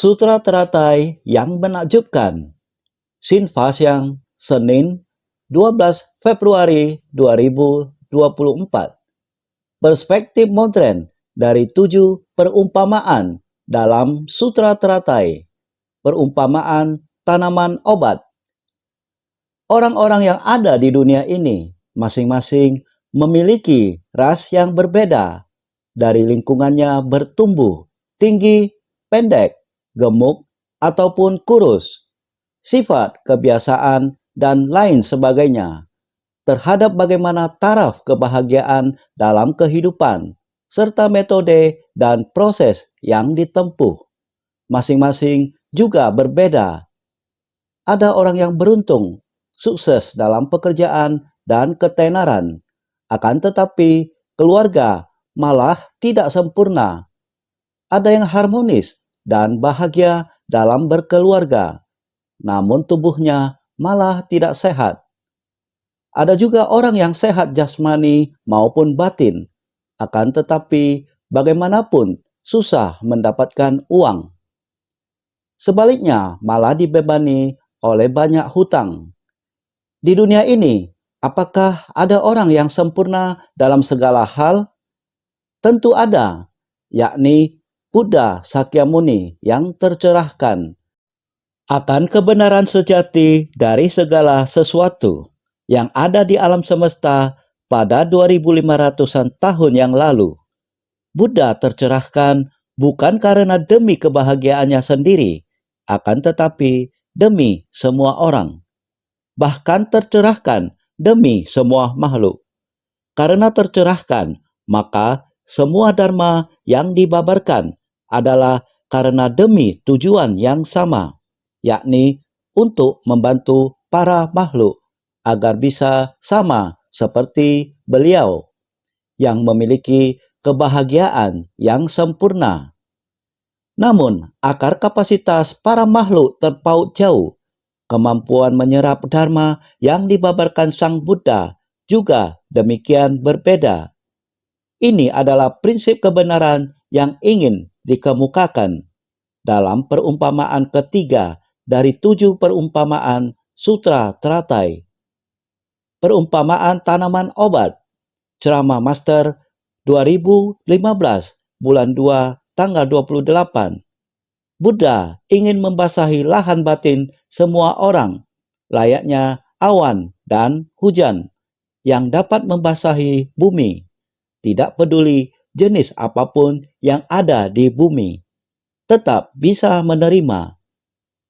Sutra teratai yang menakjubkan. Shin Fasyang, Senin, 12 Februari 2024. Perspektif modern dari 7 perumpamaan dalam Sutra teratai. Perumpamaan tanaman obat. Orang-orang yang ada di dunia ini masing-masing memiliki ras yang berbeda, dari lingkungannya bertumbuh, tinggi, pendek, gemuk, ataupun kurus, sifat, kebiasaan, dan lain sebagainya, terhadap bagaimana taraf kebahagiaan dalam kehidupan, serta metode dan proses yang ditempuh. Masing-masing juga berbeda. Ada orang yang beruntung, sukses dalam pekerjaan dan ketenaran, akan tetapi keluarga malah tidak sempurna. Ada yang harmonis dan bahagia dalam berkeluarga, namun tubuhnya malah tidak sehat. Ada juga orang yang sehat jasmani maupun batin, akan tetapi bagaimanapun susah mendapatkan uang. Sebaliknya, malah dibebani oleh banyak hutang. Di dunia ini, apakah ada orang yang sempurna dalam segala hal? Tentu ada, yakni Buddha Sakyamuni yang tercerahkan akan kebenaran sejati dari segala sesuatu yang ada di alam semesta pada 2500-an tahun yang lalu. Buddha tercerahkan bukan karena demi kebahagiaannya sendiri, akan tetapi demi semua orang. Bahkan tercerahkan demi semua makhluk. Karena tercerahkan, maka semua dharma yang dibabarkan adalah karena demi tujuan yang sama, yakni untuk membantu para makhluk agar bisa sama seperti beliau yang memiliki kebahagiaan yang sempurna. Namun, akar kapasitas para makhluk terpaut jauh. Kemampuan menyerap dharma yang dibabarkan Sang Buddha juga demikian berbeda. Ini adalah prinsip kebenaran yang ingin dikemukakan dalam perumpamaan ketiga dari 7 perumpamaan Sutra Teratai. Perumpamaan tanaman obat. Ceramah Master 2015, bulan 2, tanggal 28. Buddha ingin membasahi lahan batin semua orang, layaknya awan dan hujan yang dapat membasahi bumi. Tidak peduli jenis apapun yang ada di bumi, tetap bisa menerima.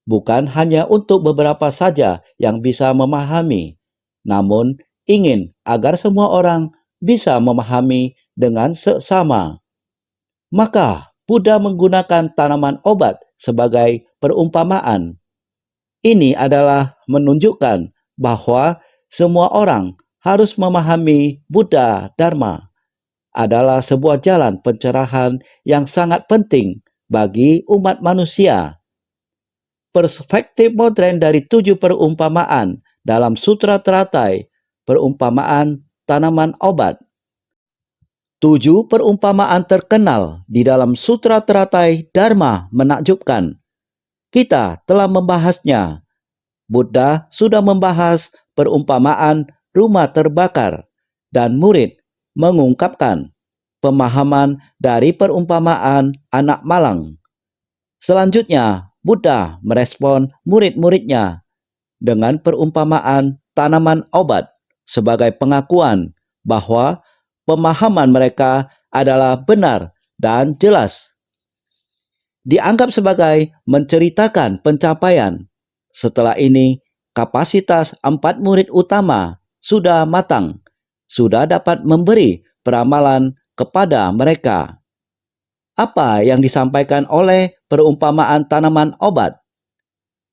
Bukan hanya untuk beberapa saja yang bisa memahami, namun ingin agar semua orang bisa memahami dengan seksama. Maka Buddha menggunakan tanaman obat sebagai perumpamaan. Ini adalah menunjukkan bahwa semua orang harus memahami Buddha Dharma adalah sebuah jalan pencerahan yang sangat penting bagi umat manusia. Perspektif modern dari 7 perumpamaan dalam Sutra Teratai, perumpamaan tanaman obat. 7 perumpamaan terkenal di dalam Sutra Teratai Dharma menakjubkan. Kita telah membahasnya. Buddha sudah membahas perumpamaan rumah terbakar, dan murid mengungkapkan pemahaman dari perumpamaan anak malang. Selanjutnya, Buddha merespon murid-muridnya dengan perumpamaan tanaman obat sebagai pengakuan bahwa pemahaman mereka adalah benar dan jelas. Dianggap sebagai menceritakan pencapaian. Setelah ini, kapasitas 4 murid utama sudah matang, sudah dapat memberi peramalan kepada mereka. Apa yang disampaikan oleh perumpamaan tanaman obat?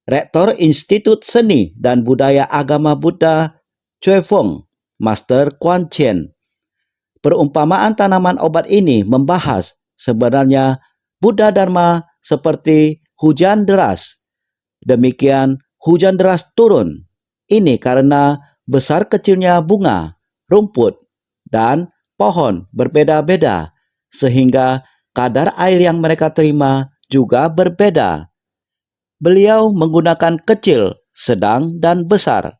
Rektor Institut Seni dan Budaya Agama Buddha Chue Fong, Master Kuan Chen. Perumpamaan tanaman obat ini membahas sebenarnya Buddha Dharma seperti hujan deras. Demikian hujan deras turun. Ini karena besar kecilnya bunga, rumput, dan pohon berbeda-beda, sehingga kadar air yang mereka terima juga berbeda. Beliau menggunakan kecil, sedang, dan besar.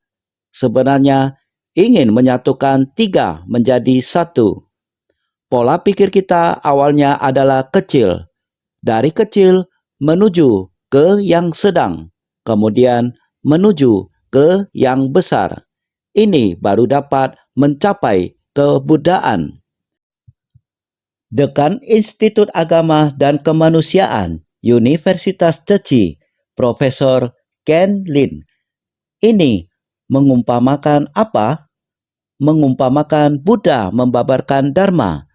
Sebenarnya ingin menyatukan tiga menjadi satu. Pola pikir kita awalnya adalah kecil. Dari kecil menuju ke yang sedang, kemudian menuju ke yang besar. Ini baru dapat mencapai kebudayaan. Dekan Institut Agama dan Kemanusiaan Universitas Ceci, Profesor Ken Lin, ini mengumpamakan apa? Mengumpamakan Buddha membabarkan Dharma.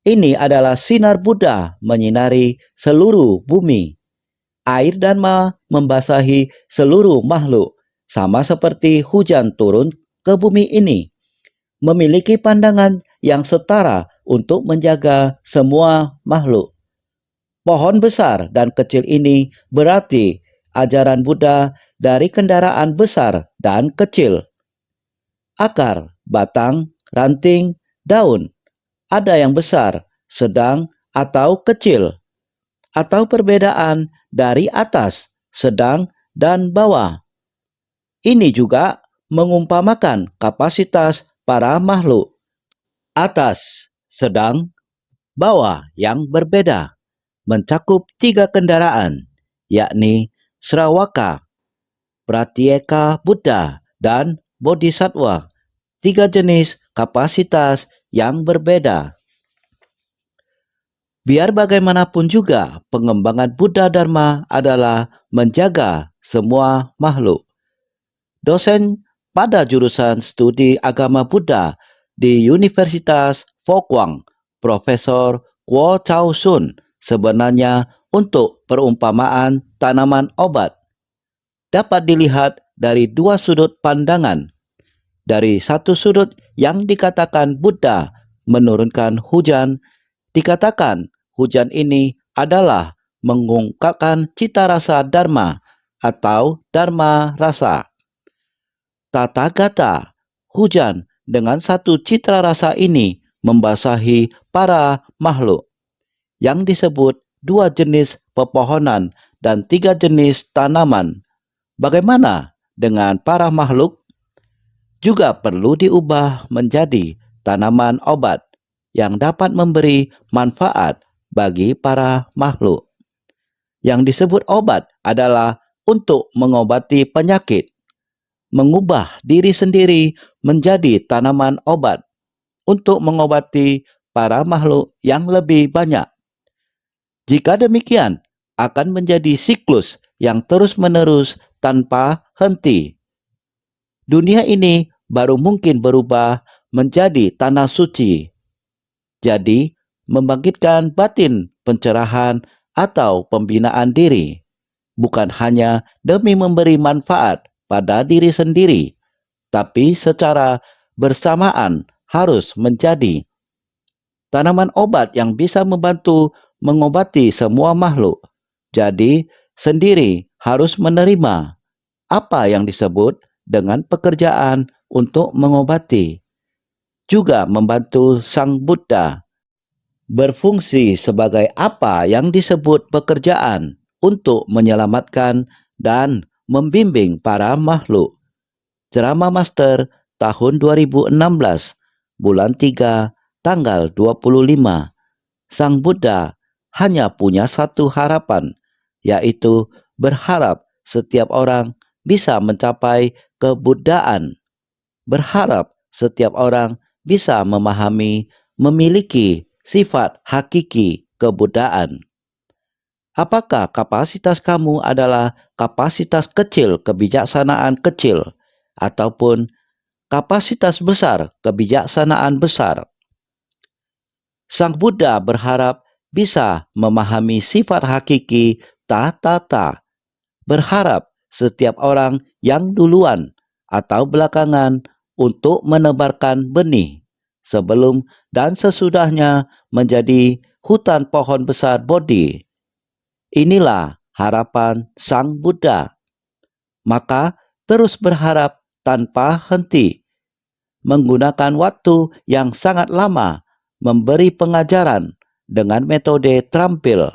Ini adalah sinar Buddha menyinari seluruh bumi. Air Dharma membasahi seluruh makhluk, sama seperti hujan turun ke bumi ini. Memiliki pandangan yang setara untuk menjaga semua makhluk. Pohon besar dan kecil ini berarti ajaran Buddha dari kendaraan besar dan kecil. Akar, batang, ranting, daun. Ada yang besar, sedang, atau kecil. Atau perbedaan dari atas, sedang, dan bawah. Ini juga mengumpamakan kapasitas para makhluk. Atas, sedang, bawah yang berbeda. Mencakup tiga kendaraan, yakni Sravaka, Pratyeka Buddha, dan Bodhisattva. Tiga jenis kapasitas yang berbeda. Biar bagaimanapun juga, pengembangan Buddha Dharma adalah menjaga semua makhluk. Dosen pada jurusan studi agama Buddha di Universitas Fo-Guang, Profesor Kuo Chao Sun, sebenarnya untuk perumpamaan tanaman obat dapat dilihat dari dua sudut pandangan. Dari satu sudut yang dikatakan Buddha menurunkan hujan, dikatakan hujan ini adalah mengungkapkan cita rasa Dharma atau Dharma rasa. Tathagata, hujan dengan satu citra rasa ini membasahi para makhluk, yang disebut dua jenis pepohonan dan tiga jenis tanaman. Bagaimana dengan para makhluk? Juga perlu diubah menjadi tanaman obat yang dapat memberi manfaat bagi para makhluk. Yang disebut obat adalah untuk mengobati penyakit, mengubah diri sendiri menjadi tanaman obat untuk mengobati para makhluk yang lebih banyak. Jika demikian, akan menjadi siklus yang terus-menerus tanpa henti. Dunia ini baru mungkin berubah menjadi tanah suci. Jadi, membangkitkan batin pencerahan atau pembinaan diri, bukan hanya demi memberi manfaat pada diri sendiri, tapi secara bersamaan harus menjadi tanaman obat yang bisa membantu mengobati semua makhluk. Jadi, sendiri harus menerima apa yang disebut dengan pekerjaan untuk mengobati. Juga membantu Sang Buddha berfungsi sebagai apa yang disebut pekerjaan untuk menyelamatkan dan membimbing para makhluk. Ceramah Master tahun 2016, bulan 3, tanggal 25. Sang Buddha hanya punya satu harapan, yaitu berharap setiap orang bisa mencapai kebudayaan. Berharap setiap orang bisa memahami, memiliki sifat hakiki kebudayaan. Apakah kapasitas kamu adalah kapasitas kecil kebijaksanaan kecil, ataupun kapasitas besar kebijaksanaan besar? Sang Buddha berharap bisa memahami sifat hakiki ta-ta-ta. Berharap setiap orang yang duluan atau belakangan untuk menebarkan benih sebelum dan sesudahnya menjadi hutan pohon besar Bodhi. Inilah harapan Sang Buddha. Maka terus berharap tanpa henti, menggunakan waktu yang sangat lama memberi pengajaran dengan metode terampil,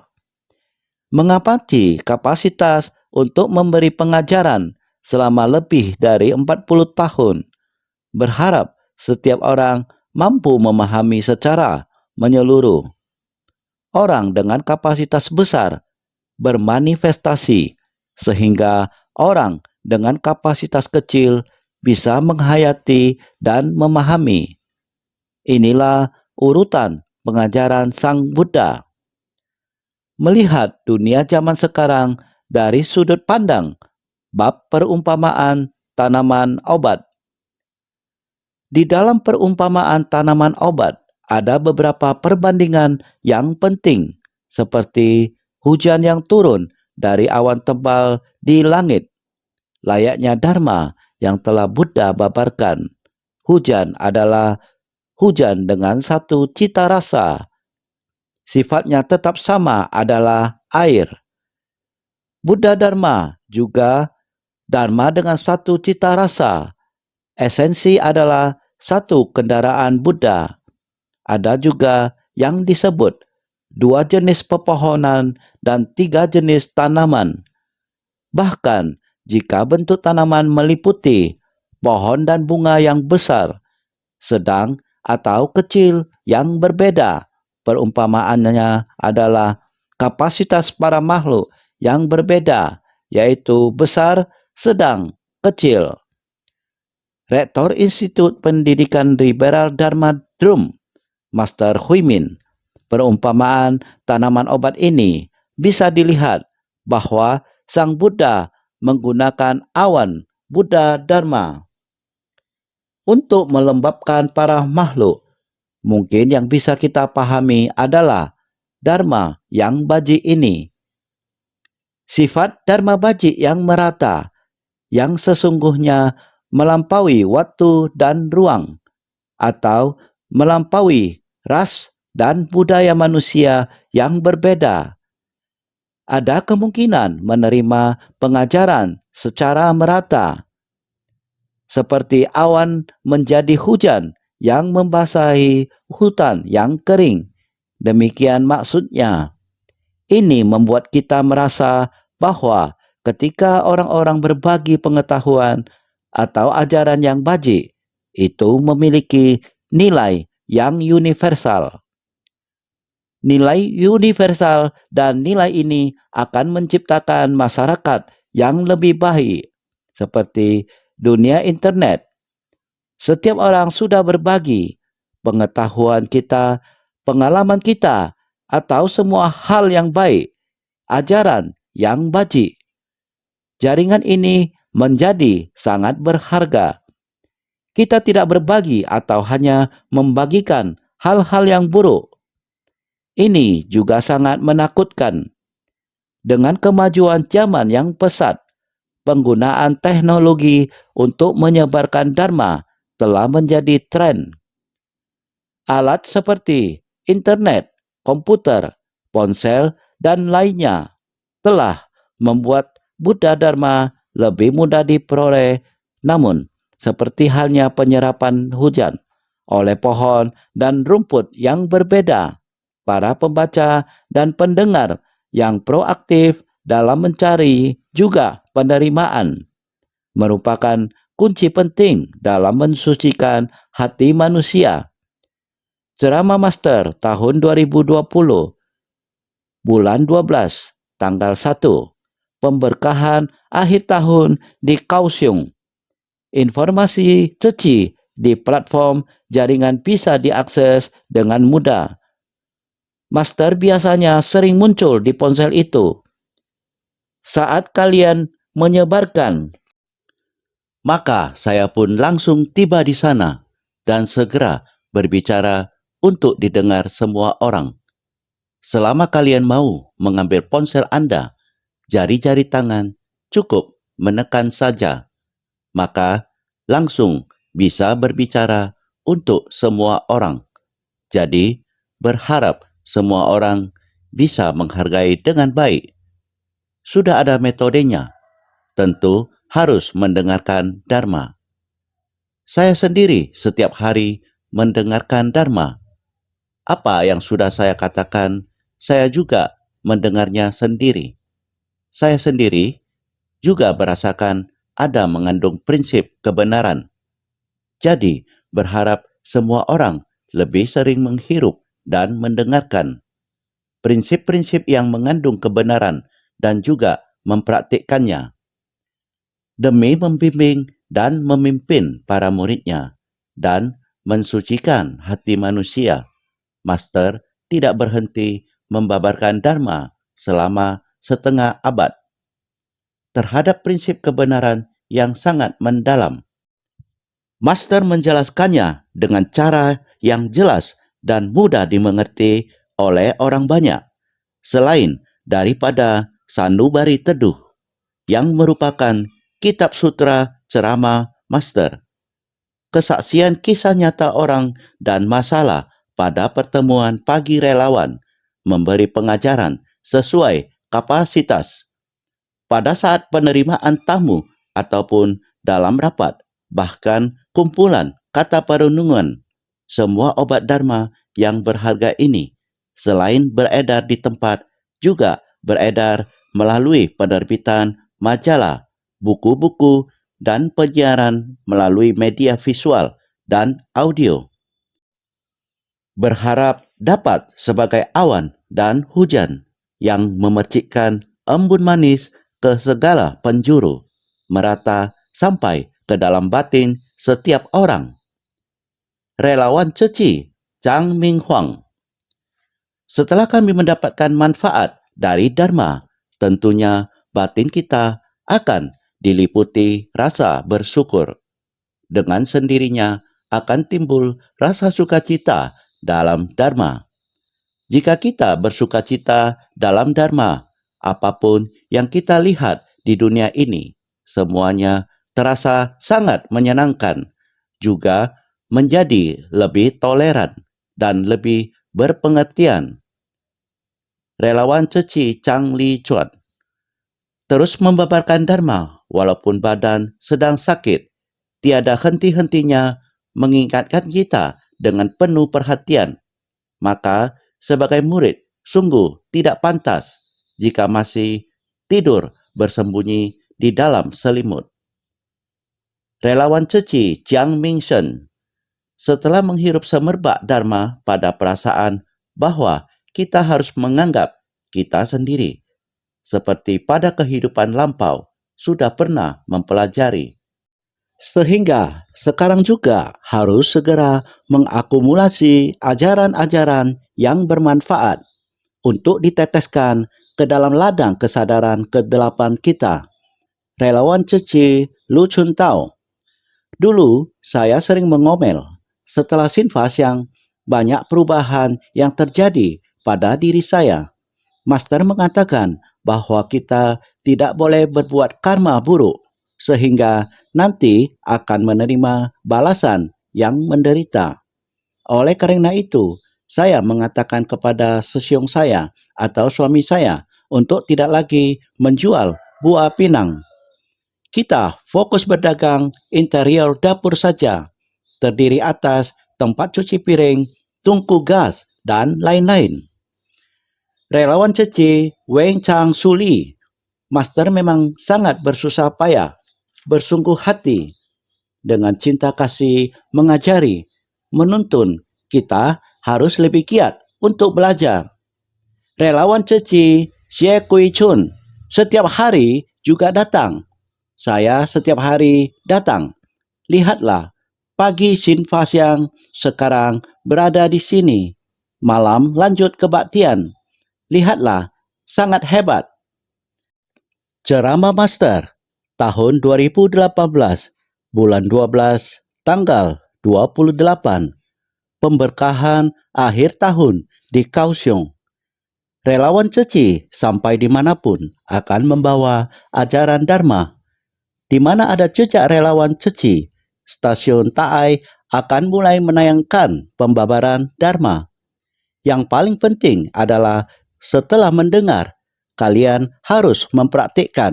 mengapati kapasitas untuk memberi pengajaran selama lebih dari 40 tahun, berharap setiap orang mampu memahami secara menyeluruh. Orang dengan kapasitas besar bermanifestasi, sehingga orang dengan kapasitas kecil bisa menghayati dan memahami. Inilah urutan pengajaran Sang Buddha. Melihat dunia zaman sekarang dari sudut pandang bab perumpamaan tanaman obat. Di dalam perumpamaan tanaman obat, ada beberapa perbandingan yang penting, seperti hujan yang turun dari awan tebal di langit, layaknya Dharma yang telah Buddha babarkan. Hujan adalah hujan dengan satu cita rasa. Sifatnya tetap sama, adalah air. Buddha Dharma juga Dharma dengan satu cita rasa. Esensi adalah satu kendaraan Buddha. Ada juga yang disebut 2 jenis pepohonan dan 3 jenis tanaman. Bahkan jika bentuk tanaman meliputi pohon dan bunga yang besar, sedang atau kecil yang berbeda, perumpamaannya adalah kapasitas para makhluk yang berbeda, yaitu besar, sedang, kecil. Rektor Institut Pendidikan Liberal Dharma Drum, Master Hui Min, perumpamaan tanaman obat ini bisa dilihat bahwa Sang Buddha menggunakan awan Buddha Dharma untuk melembabkan para makhluk. Mungkin yang bisa kita pahami adalah Dharma yang baji ini. Sifat Dharma baji yang merata, yang sesungguhnya melampaui waktu dan ruang, atau melampaui ras dan budaya manusia yang berbeda. Ada kemungkinan menerima pengajaran secara merata, seperti awan menjadi hujan yang membasahi hutan yang kering. Demikian maksudnya. Ini membuat kita merasa bahwa ketika orang-orang berbagi pengetahuan atau ajaran yang baji, itu memiliki nilai yang universal. Nilai universal dan nilai ini akan menciptakan masyarakat yang lebih baik, seperti dunia internet. Setiap orang sudah berbagi pengetahuan kita, pengalaman kita, atau semua hal yang baik, ajaran yang baji. Jaringan ini menjadi sangat berharga. Kita tidak berbagi atau hanya membagikan hal-hal yang buruk. Ini juga sangat menakutkan. Dengan kemajuan zaman yang pesat, penggunaan teknologi untuk menyebarkan Dharma telah menjadi tren. Alat seperti internet, komputer, ponsel, dan lainnya telah membuat Buddha Dharma lebih mudah diperoleh, namun seperti halnya penyerapan hujan oleh pohon dan rumput yang berbeda, para pembaca dan pendengar yang proaktif dalam mencari juga penerimaan merupakan kunci penting dalam mensucikan hati manusia. Ceramah Master tahun 2020, bulan 12, tanggal 1, pemberkahan akhir tahun di Kaohsiung. Informasi suci di platform jaringan bisa diakses dengan mudah. Master biasanya sering muncul di ponsel itu. Saat kalian menyebarkan, maka saya pun langsung tiba di sana dan segera berbicara untuk didengar semua orang. Selama kalian mau mengambil ponsel Anda, jari-jari tangan cukup menekan saja, maka langsung bisa berbicara untuk semua orang. Jadi, berharap semua orang bisa menghargai dengan baik. Sudah ada metodenya, tentu harus mendengarkan Dharma. Saya sendiri setiap hari mendengarkan Dharma. Apa yang sudah saya katakan, saya juga mendengarnya sendiri. Saya sendiri juga berasakan ada mengandung prinsip kebenaran. Jadi, berharap semua orang lebih sering menghirup dan mendengarkan prinsip-prinsip yang mengandung kebenaran dan juga mempraktikkannya demi membimbing dan memimpin para muridnya dan mensucikan hati manusia. Master tidak berhenti membabarkan Dharma selama setengah abad terhadap prinsip kebenaran yang sangat mendalam. Master menjelaskannya dengan cara yang jelas dan mudah dimengerti oleh orang banyak, selain daripada Sanubari Teduh, yang merupakan kitab sutra ceramah Master. Kesaksian kisah nyata orang dan masalah pada pertemuan pagi relawan memberi pengajaran sesuai kapasitas. Pada saat penerimaan tamu ataupun dalam rapat, bahkan kumpulan kata perenungan, semua obat Dharma yang berharga ini, selain beredar di tempat, juga beredar melalui penerbitan majalah, buku-buku, dan penyiaran melalui media visual dan audio. Berharap dapat sebagai awan dan hujan yang memercikkan embun manis ke segala penjuru, merata sampai ke dalam batin setiap orang. Relawan Ceci Chang Ming Huang. Setelah kami mendapatkan manfaat dari Dharma, tentunya batin kita akan diliputi rasa bersyukur. Dengan sendirinya akan timbul rasa sukacita dalam Dharma. Jika kita bersukacita dalam Dharma, apapun yang kita lihat di dunia ini, semuanya terasa sangat menyenangkan, juga menjadi lebih toleran dan lebih berpengertian. Relawan Ceci Chang Li Chuan terus membabarkan Dharma walaupun badan sedang sakit, tiada henti-hentinya mengingatkan kita dengan penuh perhatian. Maka sebagai murid sungguh tidak pantas jika masih tidur bersembunyi di dalam selimut. Relawan Ceci Jiang Mingsen setelah menghirup semerbak Dharma pada perasaan bahwa kita harus menganggap kita sendiri, seperti pada kehidupan lampau sudah pernah mempelajari. Sehingga sekarang juga harus segera mengakumulasi ajaran-ajaran yang bermanfaat untuk diteteskan ke dalam ladang kesadaran ke-8 kita. Relawan Ceci Lu Chun Tao. Dulu saya sering mengomel setelah sinfas yang banyak perubahan yang terjadi pada diri saya. Master mengatakan bahwa kita tidak boleh berbuat karma buruk sehingga nanti akan menerima balasan yang menderita. Oleh karena itu, saya mengatakan kepada sesiong saya atau suami saya untuk tidak lagi menjual buah pinang. Kita fokus berdagang interior dapur saja, terdiri atas tempat cuci piring, tungku gas, dan lain-lain. Relawan Ceci Weng Chang Suli, Master memang sangat bersusah payah, bersungguh hati, dengan cinta kasih mengajari, menuntun kita harus lebih giat untuk belajar. Relawan Ceci Xie Kui Chun setiap hari juga datang. Saya setiap hari datang. Lihatlah, pagi Sinfas yang sekarang berada di sini. Malam lanjut kebaktian. Lihatlah, sangat hebat. Ceramah Master tahun 2018, bulan 12, tanggal 28. Pemberkahan akhir tahun di Kaohsiung. Relawan Ceci sampai dimanapun akan membawa ajaran Dharma. Di mana ada jejak relawan Ceci, stasiun Taai akan mulai menayangkan pembabaran Dharma. Yang paling penting adalah setelah mendengar, kalian harus mempraktikkan.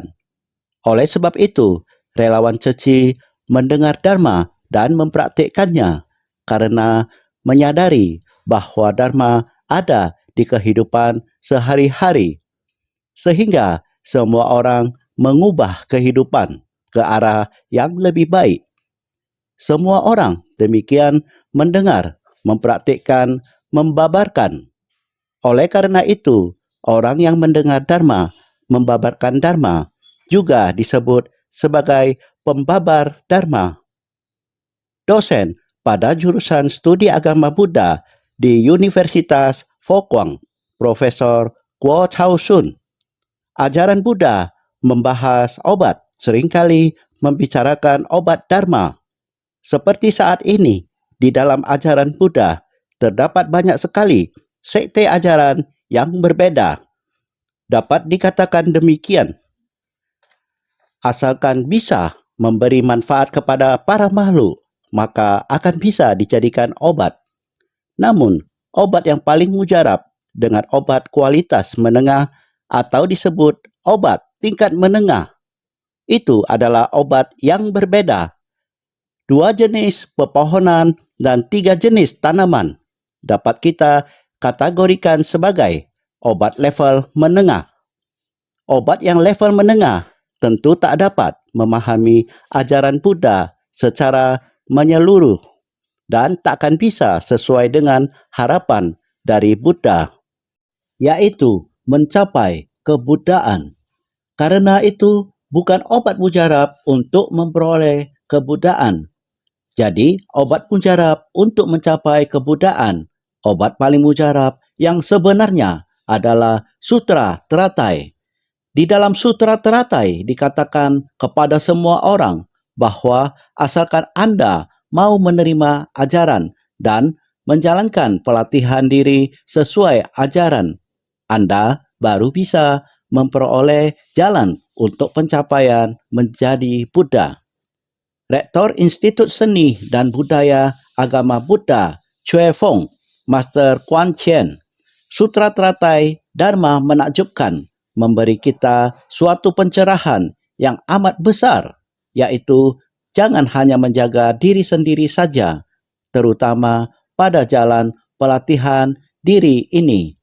Oleh sebab itu, relawan Ceci mendengar Dharma dan mempraktikkannya karena menyadari bahwa Dharma ada di kehidupan sehari-hari. Sehingga semua orang mengubah kehidupan ke arah yang lebih baik. Semua orang demikian mendengar, mempraktikkan, membabarkan. Oleh karena itu, orang yang mendengar Dharma, membabarkan Dharma, juga disebut sebagai pembabar Dharma. Dosen pada jurusan studi agama Buddha di Universitas Fo-Guang, Profesor Guo Chao Sun. Ajaran Buddha membahas obat, seringkali membicarakan obat Dharma. Seperti saat ini, di dalam ajaran Buddha, terdapat banyak sekali sekte ajaran yang berbeda. Dapat dikatakan demikian, asalkan bisa memberi manfaat kepada para makhluk, maka akan bisa dijadikan obat. Namun, obat yang paling mujarab dengan obat kualitas menengah atau disebut obat tingkat menengah, itu adalah obat yang berbeda. 2 jenis pepohonan dan 3 jenis tanaman dapat kita kategorikan sebagai obat level menengah. Obat yang level menengah tentu tak dapat memahami ajaran Buddha secara menyeluruh dan takkan bisa sesuai dengan harapan dari Buddha, yaitu mencapai kebuddhaan. Karena itu bukan obat mujarab untuk memperoleh kebuddhaan. Jadi, obat mujarab untuk mencapai kebuddhaan, obat paling mujarab yang sebenarnya adalah Sutra Teratai. Di dalam Sutra Teratai dikatakan kepada semua orang bahwa asalkan Anda mau menerima ajaran dan menjalankan pelatihan diri sesuai ajaran, Anda baru bisa memperoleh jalan untuk pencapaian menjadi Buddha. Rektor Institut Seni dan Budaya Agama Buddha, Chue Fong, Master Kuan Chen, Sutra Teratai Dharma menakjubkan, memberi kita suatu pencerahan yang amat besar, yaitu jangan hanya menjaga diri sendiri saja, terutama pada jalan pelatihan diri ini.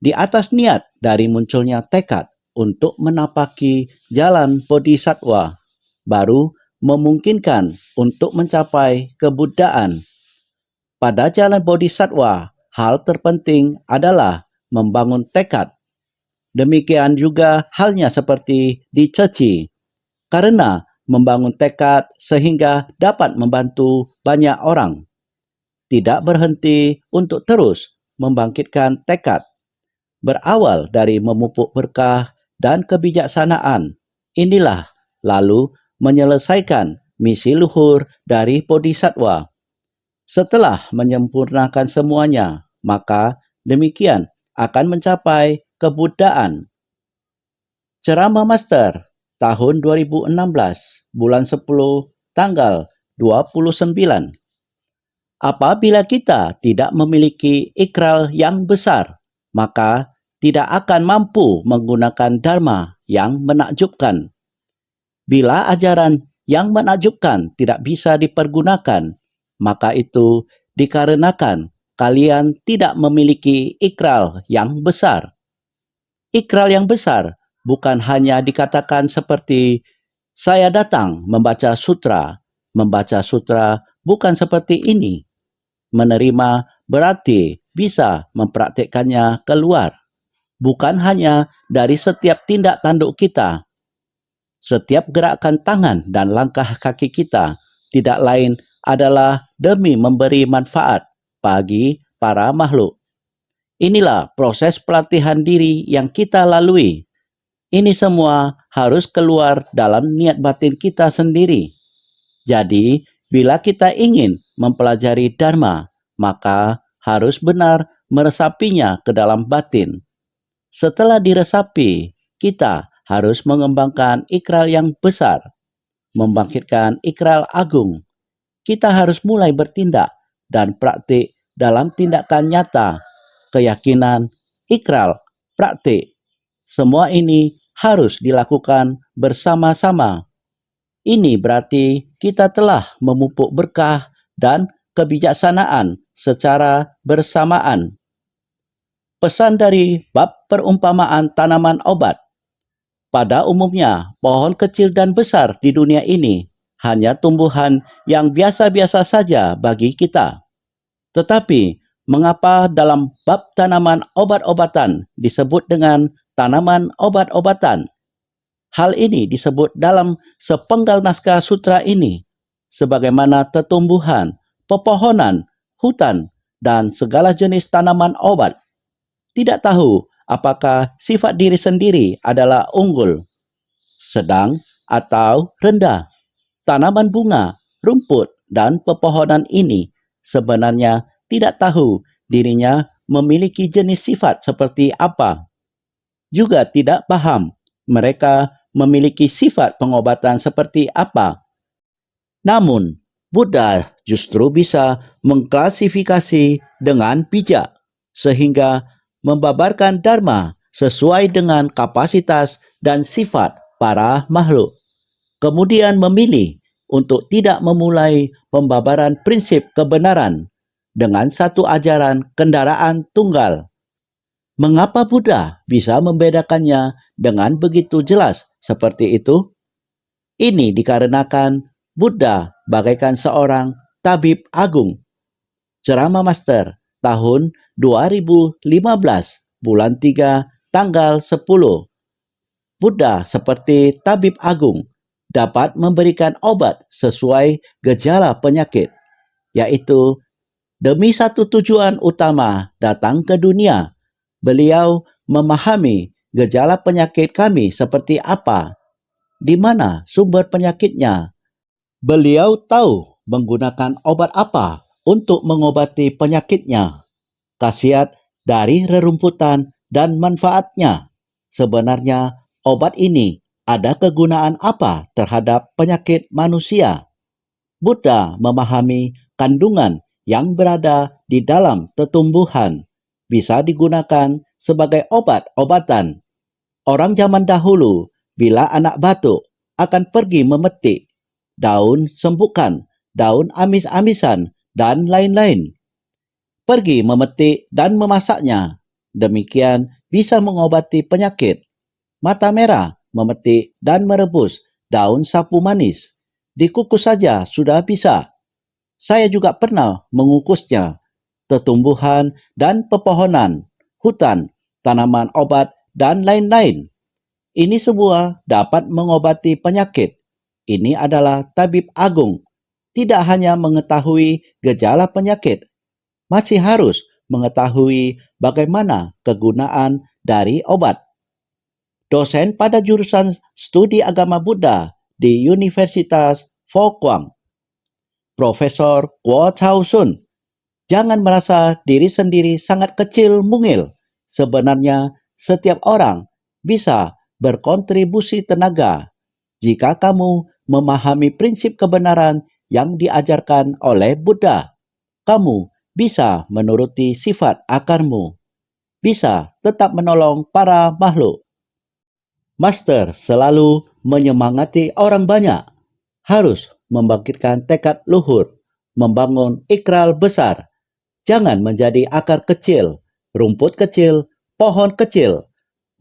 Di atas niat dari munculnya tekad untuk menapaki jalan bodhisattva, baru memungkinkan untuk mencapai kebuddhaan. Pada jalan bodhisattva, hal terpenting adalah membangun tekad. Demikian juga halnya seperti di Ceci, karena membangun tekad sehingga dapat membantu banyak orang. Tidak berhenti untuk terus membangkitkan tekad. Berawal dari memupuk berkah dan kebijaksanaan, inilah lalu menyelesaikan misi luhur dari bodhisattva. Setelah menyempurnakan semuanya, maka demikian akan mencapai kebuddhaan. Ceramah Master tahun 2016, bulan 10, tanggal 29. Apabila kita tidak memiliki ikrar yang besar, maka tidak akan mampu menggunakan Dharma yang menakjubkan. Bila ajaran yang menakjubkan tidak bisa dipergunakan, maka itu dikarenakan kalian tidak memiliki ikrar yang besar. Ikrar yang besar bukan hanya dikatakan seperti saya datang membaca sutra. Membaca sutra bukan seperti ini. Menerima berarti bisa mempraktikkannya keluar. Bukan hanya dari setiap tindak tanduk kita. Setiap gerakan tangan dan langkah kaki kita tidak lain adalah demi memberi manfaat bagi para makhluk. Inilah proses pelatihan diri yang kita lalui. Ini semua harus keluar dalam niat batin kita sendiri. Jadi, bila kita ingin mempelajari Dharma, maka harus benar meresapinya ke dalam batin. Setelah diresapi, kita harus mengembangkan ikrar yang besar, membangkitkan ikrar agung. Kita harus mulai bertindak dan praktik dalam tindakan nyata, keyakinan, ikrar, praktik. Semua ini harus dilakukan bersama-sama. Ini berarti kita telah memupuk berkah dan kebijaksanaan secara bersamaan. Pesan dari bab perumpamaan tanaman obat. Pada umumnya, pohon kecil dan besar di dunia ini hanya tumbuhan yang biasa-biasa saja bagi kita. Tetapi, mengapa dalam bab tanaman obat-obatan disebut dengan tanaman obat-obatan? Hal ini disebut dalam sepenggal naskah sutra ini, sebagaimana tetumbuhan, pepohonan, hutan, dan segala jenis tanaman obat. Tidak tahu apakah sifat diri sendiri adalah unggul, sedang, atau rendah. Tanaman bunga, rumput, dan pepohonan ini sebenarnya tidak tahu dirinya memiliki jenis sifat seperti apa. Juga tidak paham mereka memiliki sifat pengobatan seperti apa. Namun, Buddha justru bisa mengklasifikasi dengan bijak, sehingga membabarkan dharma sesuai dengan kapasitas dan sifat para makhluk. Kemudian memilih untuk tidak memulai pembabaran prinsip kebenaran dengan satu ajaran kendaraan tunggal. Mengapa Buddha bisa membedakannya dengan begitu jelas seperti itu? Ini dikarenakan Buddha bagaikan seorang tabib agung. Ceramah Master tahun 2015 bulan 3 tanggal 10. Buddha seperti tabib agung dapat memberikan obat sesuai gejala penyakit, yaitu demi satu tujuan utama datang ke dunia. Beliau memahami gejala penyakit kami seperti apa, di mana sumber penyakitnya. Beliau tahu menggunakan obat apa untuk mengobati penyakitnya, khasiat dari rerumputan dan manfaatnya. Sebenarnya obat ini ada kegunaan apa terhadap penyakit manusia? Buddha memahami kandungan yang berada di dalam tetumbuhan bisa digunakan sebagai obat-obatan. Orang zaman dahulu, bila anak batuk, akan pergi memetik daun sembukan, daun amis-amisan, dan lain-lain. Pergi memetik dan memasaknya. Demikian bisa mengobati penyakit. Mata merah, memetik dan merebus daun sapu manis. Dikukus saja sudah bisa. Saya juga pernah mengukusnya. Tetumbuhan dan pepohonan, hutan, tanaman obat, dan lain-lain. Ini semua dapat mengobati penyakit. Ini adalah tabib agung. Tidak hanya mengetahui gejala penyakit, masih harus mengetahui bagaimana kegunaan dari obat. Dosen pada jurusan studi agama Buddha di Universitas Fo Guang, Profesor Guo Chao Sun. Jangan merasa diri sendiri sangat kecil mungil. Sebenarnya setiap orang bisa berkontribusi tenaga jika kamu memahami prinsip kebenaran yang diajarkan oleh Buddha. Kamu bisa menuruti sifat akarmu, bisa tetap menolong para makhluk. Master selalu menyemangati orang banyak, harus membangkitkan tekad luhur, membangun ikrar besar. Jangan menjadi akar kecil, rumput kecil, pohon kecil.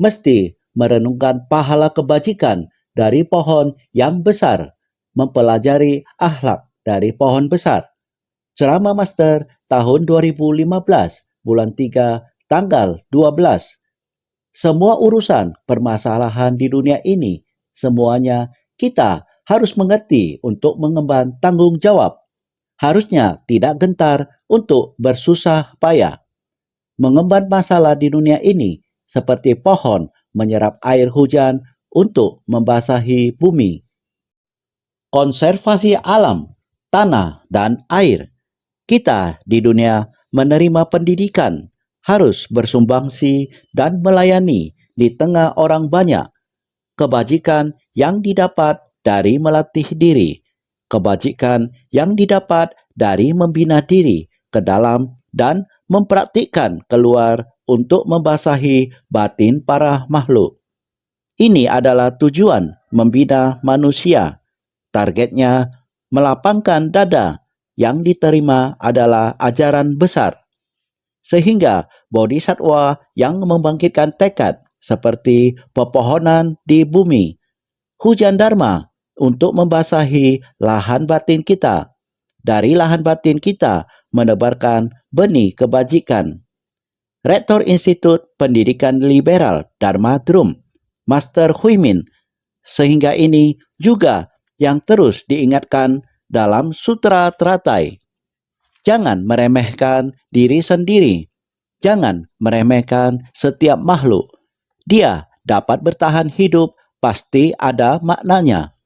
Mesti merenungkan pahala kebajikan dari pohon yang besar, mempelajari akhlak dari pohon besar. Ceramah Master tahun 2015, bulan 3, tanggal 12. Semua urusan permasalahan di dunia ini, semuanya kita harus mengerti untuk mengemban tanggung jawab. Harusnya tidak gentar untuk bersusah payah. Mengemban masalah di dunia ini seperti pohon menyerap air hujan untuk membasahi bumi. Konservasi alam, tanah, dan air. Kita di dunia menerima pendidikan, harus bersumbangsi dan melayani di tengah orang banyak. Kebajikan yang didapat dari melatih diri, kebajikan yang didapat dari membina diri ke dalam dan mempraktikkan keluar untuk membasahi batin para makhluk. Ini adalah tujuan membina manusia. Targetnya melapangkan dada. Yang diterima adalah ajaran besar. Sehingga bodhisattva yang membangkitkan tekad seperti pepohonan di bumi. Hujan Dharma untuk membasahi lahan batin kita. Dari lahan batin kita menebarkan benih kebajikan. Rektor Institut Pendidikan Liberal Dharma Drum, Master Hui Min, sehingga ini juga yang terus diingatkan dalam Sutra Teratai. Jangan meremehkan diri sendiri. Jangan meremehkan setiap makhluk. Dia dapat bertahan hidup, pasti ada maknanya.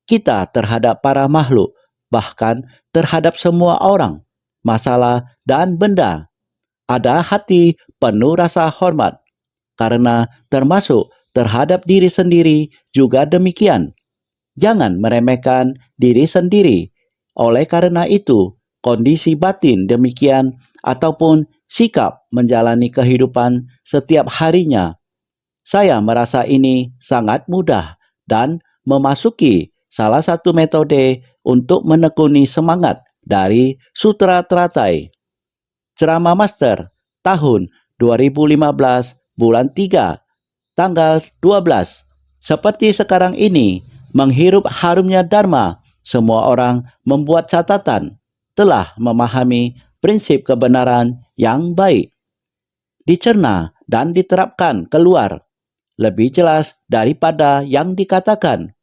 Kita terhadap para makhluk, bahkan terhadap semua orang, masalah, dan benda. Ada hati penuh rasa hormat, karena termasuk terhadap diri sendiri juga demikian. Jangan meremehkan diri sendiri. Oleh karena itu, kondisi batin demikian ataupun sikap menjalani kehidupan setiap harinya. Saya merasa ini sangat mudah dan memasuki salah satu metode untuk menekuni semangat dari Sutra Teratai. Ceramah Master tahun 2015 bulan 3 tanggal 12. Seperti sekarang ini, menghirup harumnya Dharma, semua orang membuat catatan, telah memahami prinsip kebenaran yang baik. Dicerna dan diterapkan keluar, lebih jelas daripada yang dikatakan.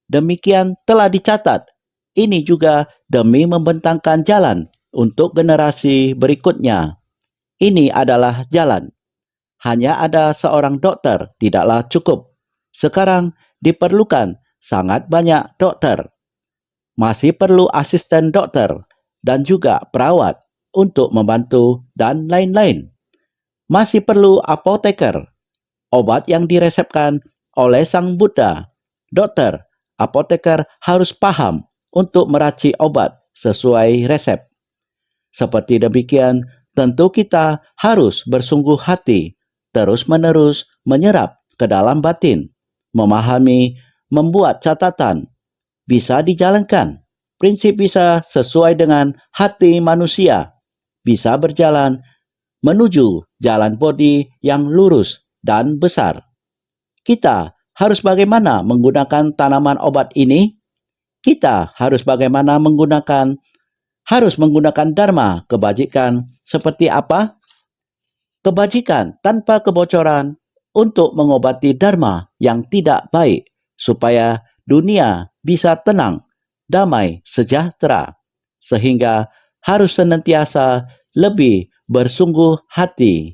Demikian telah dicatat. Ini juga demi membentangkan jalan untuk generasi berikutnya. Ini adalah jalan. Hanya ada seorang dokter tidaklah cukup. Sekarang diperlukan sangat banyak dokter. Masih perlu asisten dokter dan juga perawat untuk membantu dan lain-lain. Masih perlu apoteker, obat yang diresepkan oleh Sang Buddha. Dokter, apoteker harus paham untuk meracik obat sesuai resep. Seperti demikian, tentu kita harus bersungguh hati, terus-menerus menyerap ke dalam batin, memahami, membuat catatan, bisa dijalankan. Prinsip bisa sesuai dengan hati manusia, bisa berjalan menuju jalan bodi yang lurus dan besar. Kita harus bagaimana menggunakan tanaman obat ini? Kita harus bagaimana menggunakan Dharma kebajikan seperti apa? Kebajikan tanpa kebocoran untuk mengobati Dharma yang tidak baik supaya dunia bisa tenang, damai, sejahtera. Sehingga harus senantiasa lebih bersungguh hati.